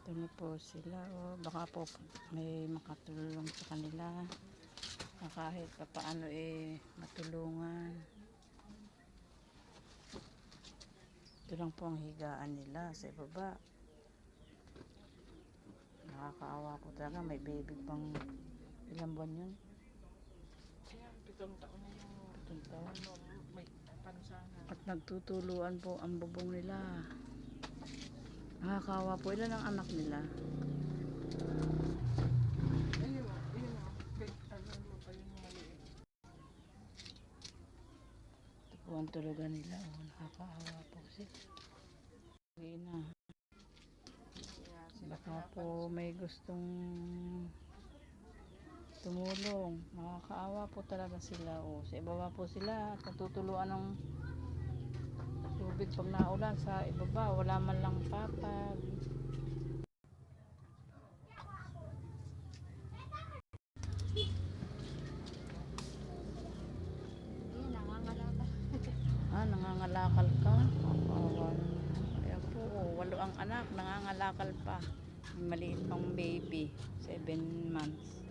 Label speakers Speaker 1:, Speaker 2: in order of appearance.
Speaker 1: Ito na po sila. O, baka po may makatulong sa kanila. Na kahit pa paano matulungan. Ito lang po ang higaan nila sa ibaba. Nakakaawa po talaga. May baby pang ilang buwan yun.
Speaker 2: Yan, 7 taon na yung
Speaker 1: 7 taon.
Speaker 2: may pansanan.
Speaker 1: At nagtutuluan po ang bubong nila. Nakakaawa po. Ilan ang anak nila?
Speaker 2: Ayun o, ano mo pa yung maliit.
Speaker 1: Ito po ang tulugan nila. O, nakakaawa po sila. Uwi na.
Speaker 2: Kaya sila
Speaker 1: Baka po may gustong tumulong. Nakakaawa po talaga sila. O, sa ibaba po sila at natutuluan ng tubig pag naulan. Sa ibaba wala man lang papag. Nangangalakal ka? Nakakaawa naman. Ayan po, 8 ang anak, nangangalakal pa. May maliit pang baby, 7 months.